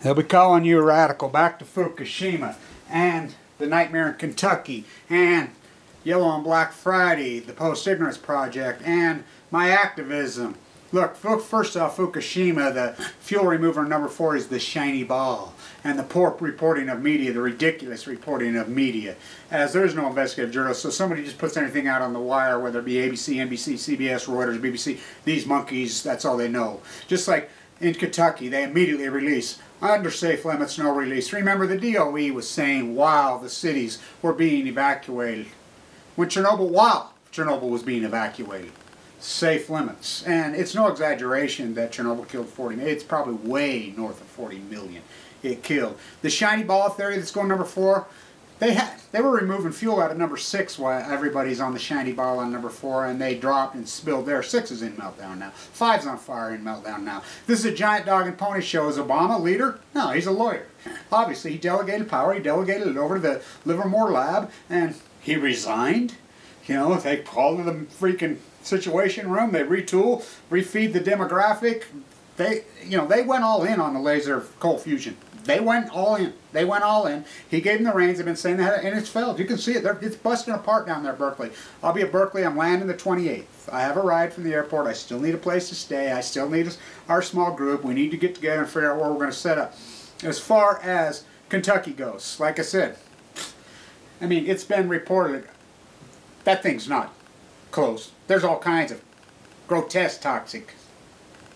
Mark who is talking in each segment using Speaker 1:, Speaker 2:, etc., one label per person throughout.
Speaker 1: They'll be calling you a radical. Back to Fukushima and the nightmare in Kentucky and Yellow on Black Friday, the Post-Ignorance Project, and my activism. Look, first off, Fukushima, the fuel remover number 4 is the shiny ball. And the poor reporting of media, the ridiculous reporting of media. As there is no investigative journalist, so somebody just puts anything out on the wire, whether it be ABC, NBC, CBS, Reuters, BBC, these monkeys, that's all they know. Just like in Kentucky, they immediately release, under safe limits, no release. Remember, the DOE was saying while the cities were being evacuated. When Chernobyl was being evacuated. Safe limits. And it's no exaggeration that Chernobyl killed 40 million. It's probably way north of 40 million it killed. The shiny ball theory that's going number 4, they were removing fuel out of number 6 while everybody's on the shiny ball on number 4, and they dropped and spilled there. 6 is in meltdown now. 5's on fire in meltdown now. This is a giant dog and pony show. Is Obama a leader? No, he's a lawyer. Obviously, he delegated power. He delegated it over to the Livermore lab, and he resigned. You know, they called the freaking Situation Room. They retool, refeed the demographic. They went all in on the laser cold fusion. They went all in. They went all in. He gave them the reins. They've been saying that, and it's failed. You can see it. It's busting apart down there at Berkeley. I'll be at Berkeley. I'm landing the 28th. I have a ride from the airport. I still need a place to stay. I still need our small group. We need to get together and figure out where we're going to set up. As far as Kentucky goes, like I said, I mean, it's been reported that thing's not closed. There's all kinds of grotesque toxic.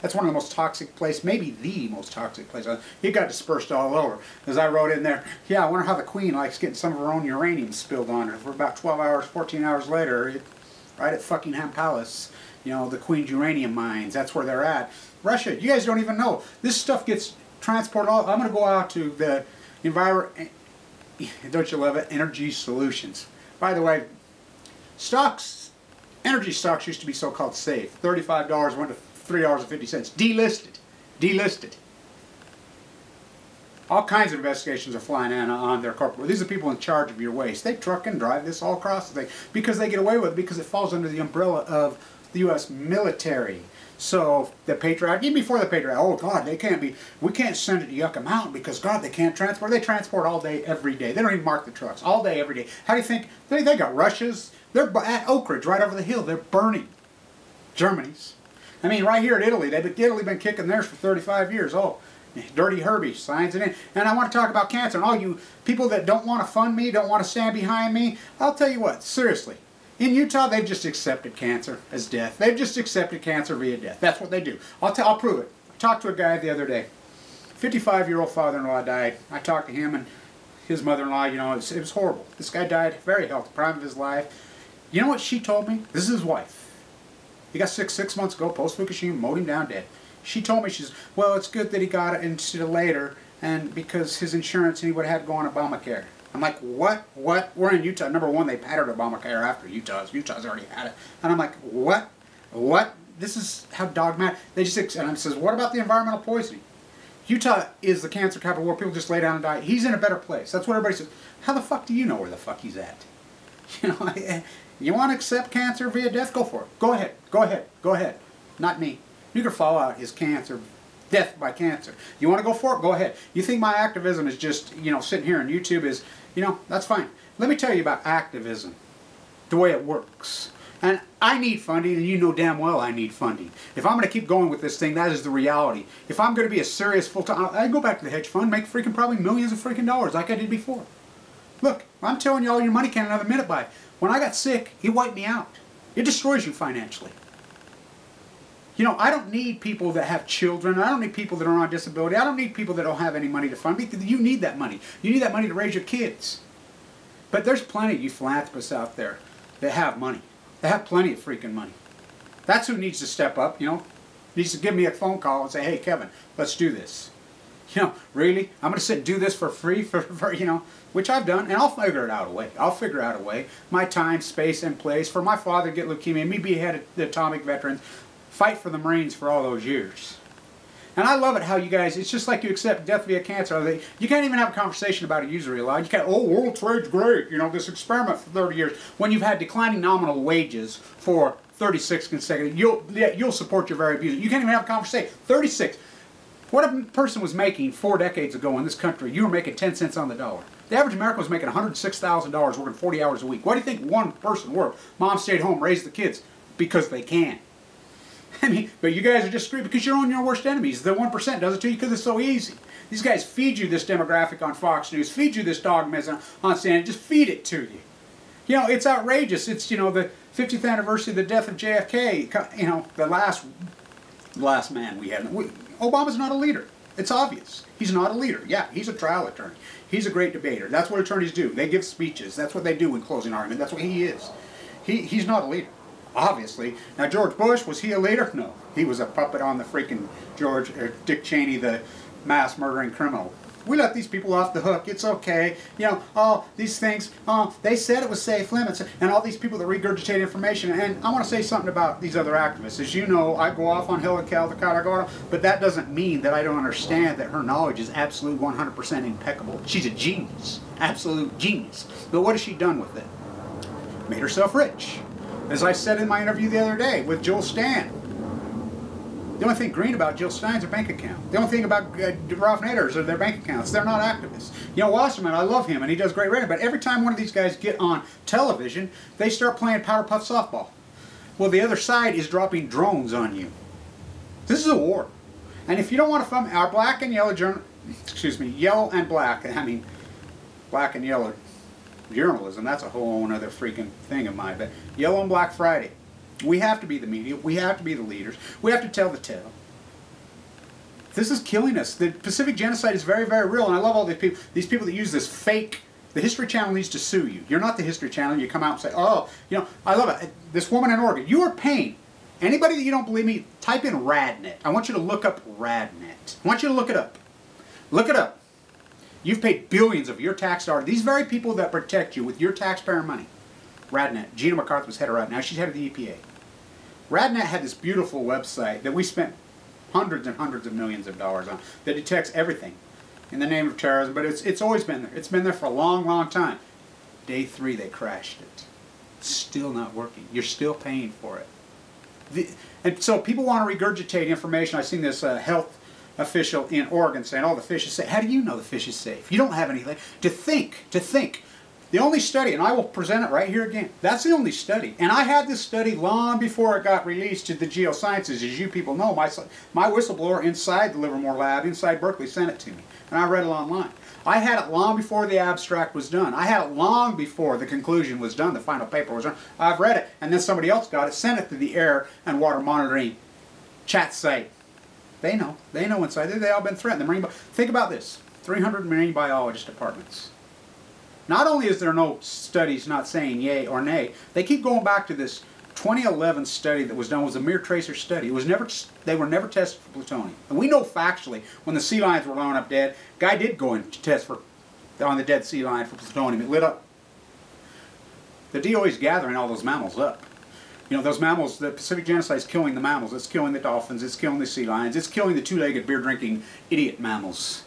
Speaker 1: That's one of the most toxic places, maybe the most toxic place. It got dispersed all over. As I wrote in there, yeah, I wonder how the Queen likes getting some of her own uranium spilled on her. For about 12 hours, 14 hours later, right at Fuckingham Palace, you know, the Queen's uranium mines, that's where they're at. Russia, you guys don't even know. This stuff gets transported all. I'm going to go out to the don't you love it? Energy Solutions. By the way, stocks, energy stocks used to be so-called safe. $35 went to $3.50. Delisted. Delisted. All kinds of investigations are flying in on their corporate. These are people in charge of your waste. They truck and drive this all across the thing because they get away with it because it falls under the umbrella of the U.S. military. So the Patriot, even before the Patriot, oh God, they can't be. We can't send it to Yucca Mountain because God, they can't transport. They transport all day, every day. They don't even mark the trucks. All day, every day. How do you think they got Russia's? They're at Oak Ridge, right over the hill. They're burning Germany's. I mean, right here at Italy, Italy been kicking theirs for 35 years. Oh, Dirty Herbie signs it in. And I want to talk about cancer. And all you people that don't want to fund me, don't want to stand behind me, I'll tell you what, seriously. In Utah, they've just accepted cancer as death. They've just accepted cancer via death. That's what they do. I'll prove it. I talked to a guy the other day. 55-year-old father-in-law died. I talked to him and his mother-in-law. You know, it was horrible. This guy died very healthy, prime of his life. You know what she told me? This is his wife. He got sick 6 months ago, post-Fukushima, mowed him down dead. She told me, she says, well, it's good that he got it instead of later, and because his insurance, and he would have had to go on Obamacare. I'm like, what? What? We're in Utah. Number one, they pattered Obamacare after Utah's. Utah's already had it. And I'm like, what? What? This is how dogmatic. They just, and I says, what about the environmental poisoning? Utah is the cancer capital where people just lay down and die. He's in a better place. That's what everybody says. How the fuck do you know where the fuck he's at? You know, you want to accept cancer via death? Go for it. Go ahead. Go ahead. Go ahead. Not me. You can follow out his cancer, death by cancer. You want to go for it? Go ahead. You think my activism is just, you know, sitting here on YouTube is, you know, that's fine. Let me tell you about activism, the way it works. And I need funding, and you know damn well I need funding. If I'm going to keep going with this thing, that is the reality. If I'm going to be a serious full-time, I go back to the hedge fund, make freaking probably millions of freaking dollars like I did before. Look, I'm telling you, all your money can't another minute buy. When I got sick, he wiped me out. It destroys you financially. You know, I don't need people that have children. I don't need people that are on disability. I don't need people that don't have any money to fund me. You need that money. You need that money to raise your kids. But there's plenty of you philanthropists out there that have money. They have plenty of freaking money. That's who needs to step up, you know. Needs to give me a phone call and say, hey, Kevin, let's do this. You know, really? I'm going to sit and do this for free, for you know, which I've done, and I'll figure it out a way. I'll figure out a way. My time, space, and place. For my father to get leukemia, me be head of the atomic veterans, fight for the Marines for all those years. And I love it how you guys, it's just like you accept death via cancer. You can't even have a conversation about a usury allowed. You can't, oh, world trade's great, you know, this experiment for 30 years. When you've had declining nominal wages for 36 consecutive, you'll support your very abuser. You can't even have a conversation. 36. What a person was making 4 decades ago in this country, you were making 10 cents on the dollar. The average American was making $106,000 working 40 hours a week. Why do you think one person worked? Mom stayed home, raised the kids. Because they can. I mean, but you guys are just screwed because you're on your worst enemies. The 1% does it to you because it's so easy. These guys feed you this demographic on Fox News, feed you this dogmatism on CNN, just feed it to you. You know, it's outrageous. It's, you know, the 50th anniversary of the death of JFK, you know, the last man we had. Obama's not a leader. It's obvious. He's not a leader. Yeah, he's a trial attorney. He's a great debater. That's what attorneys do. They give speeches. That's what they do in closing argument. That's what he is. He's not a leader. Obviously. Now, George Bush, was he a leader? No. He was a puppet on the freaking Dick Cheney, the mass murdering criminal. We let these people off the hook. It's okay. You know, oh, these things, oh, they said it was safe limits, and all these people that regurgitate information. And I want to say something about these other activists. As you know, I go off on Helen Caldicott, but that doesn't mean that I don't understand that her knowledge is absolutely 100% impeccable. She's a genius. Absolute genius. But what has she done with it? Made herself rich. As I said in my interview the other day with Jill Stein. The only thing green about Jill Stein's her bank account. The only thing about Ralph Nader's are their bank accounts. They're not activists. You know, Wasserman, I love him and he does great writing, but every time one of these guys get on television, they start playing Powder Puff softball. Well, the other side is dropping drones on you. This is a war. And if you don't want to fund our black and yellow yellow and black, I mean black and yellow journalism, that's a whole other freaking thing of mine, but Yellow and Black Friday. We have to be the media. We have to be the leaders. We have to tell the tale. This is killing us. The Pacific genocide is very, very real, and I love all these people that use this fake. The History Channel needs to sue you. You're not the History Channel. You come out and say, oh, you know, I love it. This woman in Oregon, you are paying. Anybody that you don't believe me, type in RadNet. I want you to look up RadNet. I want you to look it up. Look it up. You've paid billions of your tax dollars. These very people that protect you with your taxpayer money. RadNet. Gina McCarthy was head of RadNet. Now she's head of the EPA. RadNet had this beautiful website that we spent hundreds and hundreds of millions of dollars on that detects everything in the name of terrorism, but it's always been there. It's been there for a long, long time. Day 3, they crashed it. It's still not working. You're still paying for it. And so people want to regurgitate information. I've seen this health official in Oregon saying, oh, the fish is safe. How do you know the fish is safe? You don't have anything. To think. The only study, and I will present it right here again, that's the only study. And I had this study long before it got released to the geosciences. As you people know, my whistleblower inside the Livermore lab, inside Berkeley, sent it to me. And I read it online. I had it long before the abstract was done. I had it long before the conclusion was done, the final paper was done. I've read it, and then somebody else got it, sent it to the Air and Water Monitoring chat site. They know inside there. They've all been threatened. Think about this, 300 marine biologist departments. Not only is there no studies not saying yay or nay, they keep going back to this 2011 study that was done. It was a mere tracer study. It was never, they were never tested for plutonium. And we know factually, when the sea lions were blown up dead, guy did go in to test on the dead sea lion for plutonium. It lit up. The DOE is gathering all those mammals up. You know, those mammals, the Pacific genocide is killing the mammals. It's killing the dolphins. It's killing the sea lions. It's killing the two-legged, beer-drinking idiot mammals.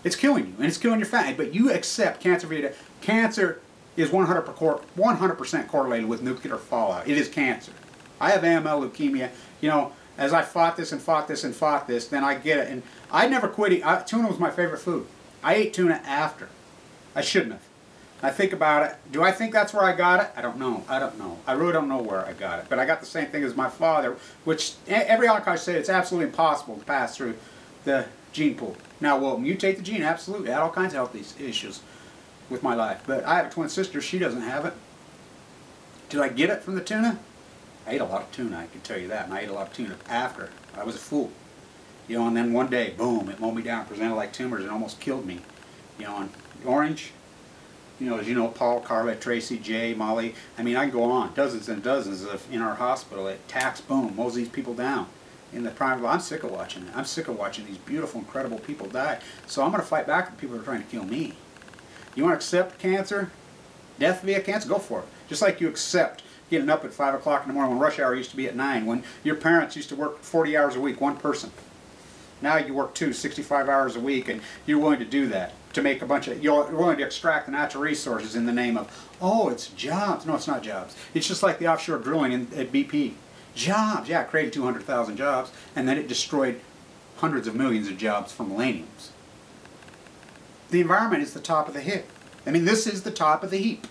Speaker 1: It's killing you, and it's killing your family. But you accept cancer. Cancer is 100% correlated with nuclear fallout. It is cancer. I have AML leukemia. You know, as I fought this and fought this and fought this, then I get it. And I never quit eating. Tuna was my favorite food. I ate tuna after. I shouldn't have. I think about it. Do I think that's where I got it? I don't know. I don't know. I really don't know where I got it. But I got the same thing as my father, which every oncologist said it's absolutely impossible to pass through the gene pool. Now, will it mutate the gene? Absolutely. I had all kinds of health issues with my life. But I have a twin sister. She doesn't have it. Did I get it from the tuna? I ate a lot of tuna, I can tell you that. And I ate a lot of tuna after. I was a fool. You know, and then one day, boom, it mowed me down, presented like tumors, and almost killed me. You know, and orange, you know, as you know, Paul, Carla, Tracy, Jay, Molly, I mean, I can go on. Dozens and dozens of in our hospital. It attacks, boom, mows these people down. In the prime, I'm sick of watching it. I'm sick of watching these beautiful, incredible people die. So I'm going to fight back with people that are trying to kill me. You want to accept cancer, death via cancer? Go for it. Just like you accept getting up at 5 o'clock in the morning when rush hour used to be at 9, when your parents used to work 40 hours a week, one person. Now you work 65 hours a week, and you're willing to do that to make a bunch of, you're willing to extract the natural resources in the name of, oh, it's jobs. No, it's not jobs. It's just like the offshore drilling at BP. Jobs, yeah, it created 200,000 jobs, and then it destroyed hundreds of millions of jobs for millenniums. The environment is the top of the heap. I mean, this is the top of the heap.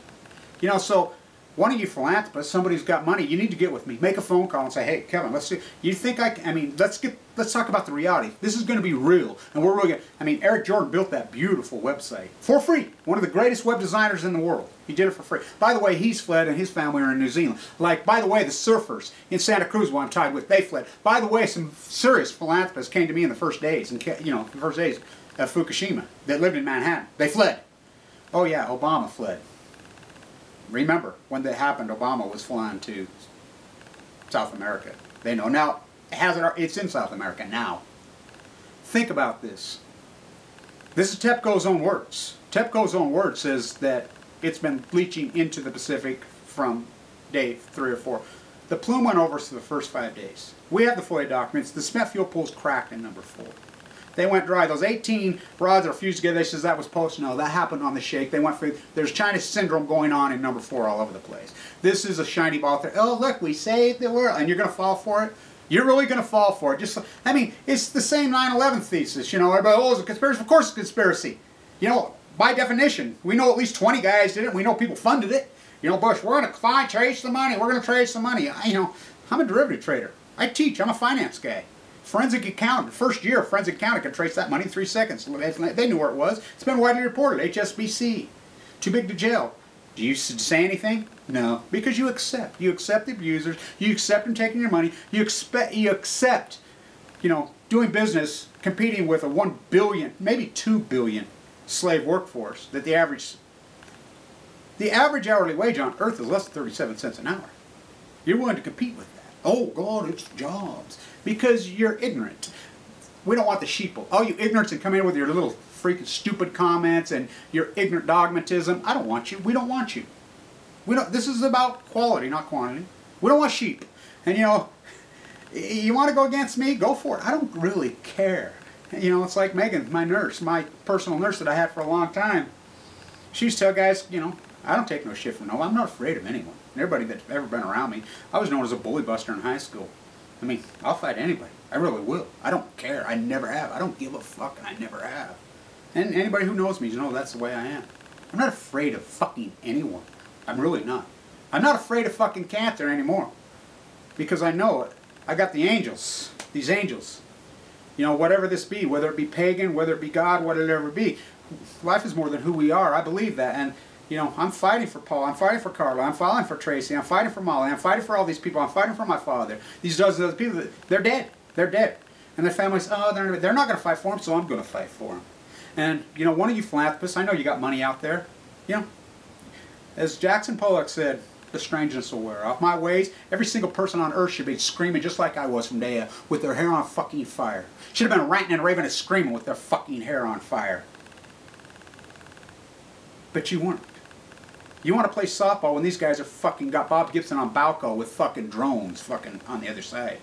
Speaker 1: You know, so one of you philanthropists, somebody who's got money, you need to get with me. Make a phone call and say, hey, Kevin, let's see. You think I mean, let's talk about the reality. This is going to be real. And we're really going to, I mean, Eric Jordan built that beautiful website for free. One of the greatest web designers in the world. He did it for free. By the way, he's fled and his family are in New Zealand. Like, by the way, the surfers in Santa Cruz, who I'm tied with, they fled. By the way, some serious philanthropists came to me in the first days, and you know, the first days of Fukushima, that lived in Manhattan. They fled. Oh yeah, Obama fled. Remember, when that happened, Obama was flying to South America. They know. Now, it's in South America now. Think about this. This is TEPCO's own words. TEPCO's own word says that it's been bleaching into the Pacific from day 3 or 4. The plume went over for the first 5 days. We have the FOIA documents. The Smith fuel pool's cracked in number 4. They went dry. Those 18 rods are fused together. They says that was post. No, that happened on the shake. They went for, there's China syndrome going on in number 4 all over the place. This is a shiny ball. Oh, look, we saved the world. And you're going to fall for it? You're really going to fall for it. Just, I mean, it's the same 9/11 thesis. You know, everybody, oh, it's a conspiracy. Of course it's a conspiracy. You know, by definition, we know at least 20 guys did it. We know people funded it. You know, Bush, we're going to trace the money. We're going to trace the money. You know, I'm a derivative trader. I teach. I'm a finance guy. Forensic accountant. First year, forensic accountant could trace that money in 3 seconds. They knew where it was. It's been widely reported. HSBC. Too big to jail. Do you say anything? No. Because you accept. You accept the abusers. You accept them taking your money. You accept, you know, doing business, competing with a 1 billion, maybe 2 billion slave workforce that the average hourly wage on earth is less than 37 cents an hour. You're willing to compete with that. Oh, God, it's jobs. Because you're ignorant. We don't want the sheeple. Oh, you ignorance and come in with your little freaking stupid comments and your ignorant dogmatism. I don't want you. We don't want you. This is about quality, not quantity. We don't want sheep. And you know, you want to go against me? Go for it. I don't really care. You know, it's like Megan, my nurse, my personal nurse that I had for a long time. She used to tell guys, you know, I don't take no shit from no one. I'm not afraid of anyone. And everybody that's ever been around me, I was known as a bully buster in high school. I mean, I'll fight anybody. I really will. I don't care. I never have. I don't give a fuck, and I never have. And anybody who knows me, you know that's the way I am. I'm not afraid of fucking anyone. I'm really not. I'm not afraid of fucking cancer anymore. Because I know it. I got the angels. These angels. You know, whatever this be, whether it be pagan, whether it be God, whatever it be. Life is more than who we are. I believe that. And you know, I'm fighting for Paul, I'm fighting for Carla, I'm fighting for Tracy, I'm fighting for Molly, I'm fighting for all these people, I'm fighting for my father. These dozens of people, they're dead. They're dead. And their families, oh, they're not going to fight for them, so I'm going to fight for them. And, you know, one of you philanthropists, I know you got money out there. You know, as Jackson Pollock said, the strangeness will wear off my ways. Every single person on earth should be screaming just like I was from day with their hair on fucking fire. Should have been ranting and raving and screaming with their fucking hair on fire. But you weren't. You want to play softball when these guys are fucking got Bob Gibson on Balco with fucking drones fucking on the other side.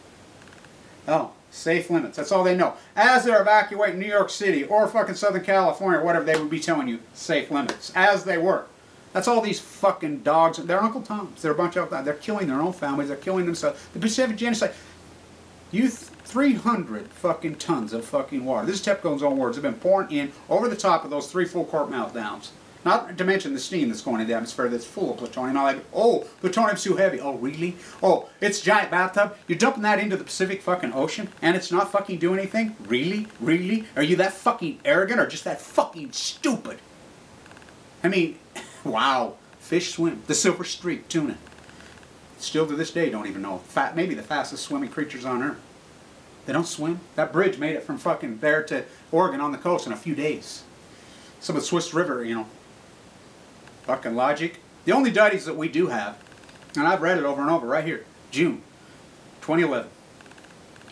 Speaker 1: Oh, safe limits. That's all they know. As they're evacuating New York City or fucking Southern California or whatever, they would be telling you safe limits. As they were. That's all these fucking dogs. They're Uncle Toms. They're a bunch of, they're killing their own families. They're killing themselves. The Pacific genocide. 300 fucking tons of fucking water. This is TEPCO's own words. Have been pouring in over the top of those 3 full court meltdowns. Not to mention the steam that's going into the atmosphere that's full of plutonium. I'm like, oh, plutonium's too heavy. Oh, really? Oh, it's a giant bathtub? You're dumping that into the Pacific fucking Ocean and it's not fucking doing anything? Really? Really? Are you that fucking arrogant or just that fucking stupid? I mean, wow. Fish swim. The silver streak tuna. Still to this day don't even know. Maybe the fastest swimming creatures on Earth. They don't swim. That bridge made it from fucking there to Oregon on the coast in a few days. Some of the Swiss River, you know. Fucking logic. The only studies that we do have, and I've read it over and over right here, June 2011,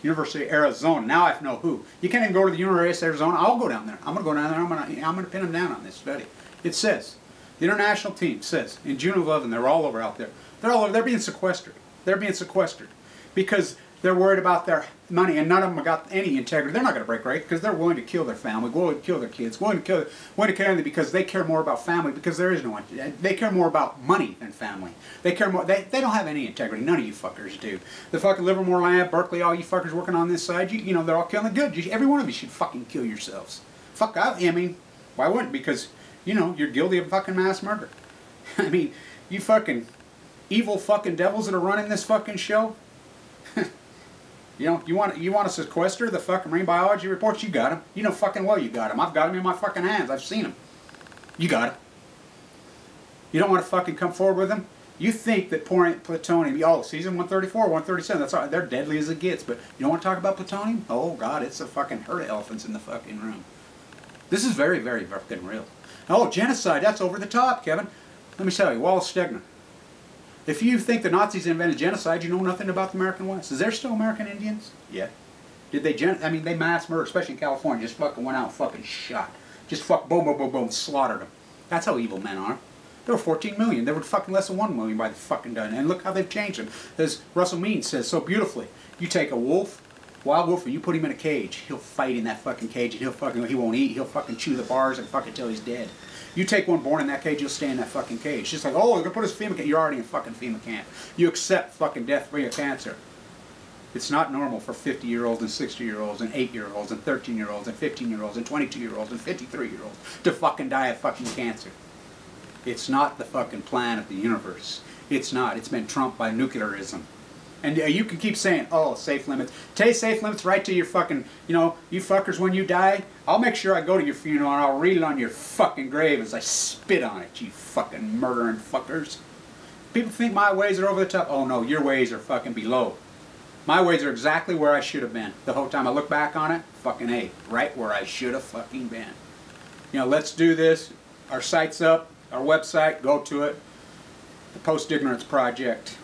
Speaker 1: University of Arizona. Now I know who. You can't even go to the University of Arizona. I'll go down there. I'm going to go down there. I'm going to pin them down on this study. It says, the international team says, in June of 11, they're all over out there. They're all over. They're being sequestered. They're being sequestered because They're worried about their money, and none of them have got any integrity. They're not going to break right because they're willing to kill their family, willing to kill their kids, willing to kill anything because they care more about family because there is no one. They care more about money than family. They care more. They don't have any integrity. None of you fuckers do. The fucking Livermore Lab, Berkeley, all you fuckers working on this side, you know, they're all killing the good. Every one of you should fucking kill yourselves. Fuck out. I mean, why wouldn't? Because, you know, you're guilty of fucking mass murder. I mean, you fucking evil fucking devils that are running this fucking show. You know, you want to sequester the fucking marine biology reports? You got them. You know fucking well you got them. I've got them in my fucking hands. I've seen them. You got them. You don't want to fucking come forward with them? You think that pouring plutonium, oh, season 134, 137, that's all, they're deadly as it gets, but you don't want to talk about plutonium? Oh, God, it's a fucking herd of elephants in the fucking room. This is very, very fucking real. Oh, genocide, that's over the top, Kevin. Let me tell you, Wallace Stegner. If you think the Nazis invented genocide, you know nothing about the American West. Is there still American Indians? Yeah. Did they I mean, they mass murder, especially in California, just fucking went out and fucking shot. Just fuck, boom, boom, boom, boom, slaughtered them. That's how evil men are. There were 14 million. There were fucking less than 1 million by the fucking done. And look how they've changed them. As Russell Means says so beautifully, you take a wolf, wild wolf, and you put him in a cage. He'll fight in that fucking cage, and he won't eat. He'll fucking chew the bars and fucking till he's dead. You take one born in that cage, you'll stay in that fucking cage. Just like, oh, they're gonna put us in FEMA camp. You're already in fucking FEMA camp. You accept fucking death for your cancer. It's not normal for 50-year-olds and 60-year-olds and 8-year-olds and 13-year-olds and 15-year-olds and 22-year-olds and 53-year-olds to fucking die of fucking cancer. It's not the fucking plan of the universe. It's not. It's been trumped by nuclearism. And you can keep saying, oh, safe limits. Take safe limits right to your fucking, you know, you fuckers, when you die, I'll make sure I go to your funeral and I'll read it on your fucking grave as I spit on it, you fucking murdering fuckers. People think my ways are over the top. Oh, no, your ways are fucking below. My ways are exactly where I should have been. The whole time I look back on it, fucking A, right where I should have fucking been. You know, let's do this. Our site's up, our website, go to it. The Post-Ignorance Project.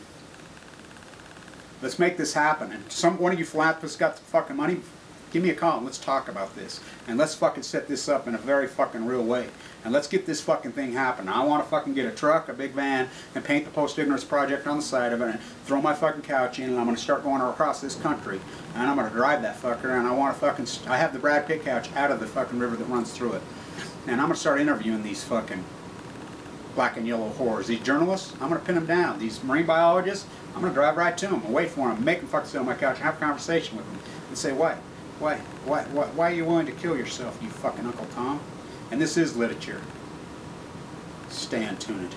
Speaker 1: Let's make this happen. And one of you philanthropists got the fucking money, give me a call and let's talk about this. And let's fucking set this up in a very fucking real way. And let's get this fucking thing happening. I want to fucking get a truck, a big van, and paint the Post-Ignorance Project on the side of it and throw my fucking couch in, and I'm going to start going across this country. And I'm going to drive that fucker, and I want to fucking, I have the Brad Pitt couch out of the fucking river that runs through it. And I'm going to start interviewing these fucking black and yellow whores. These journalists, I'm going to pin them down. These marine biologists, I'm going to drive right to them and wait for them, make them fucking sit on my couch and have a conversation with them and say, why are you willing to kill yourself, you fucking Uncle Tom? And this is literature. Stay tuned.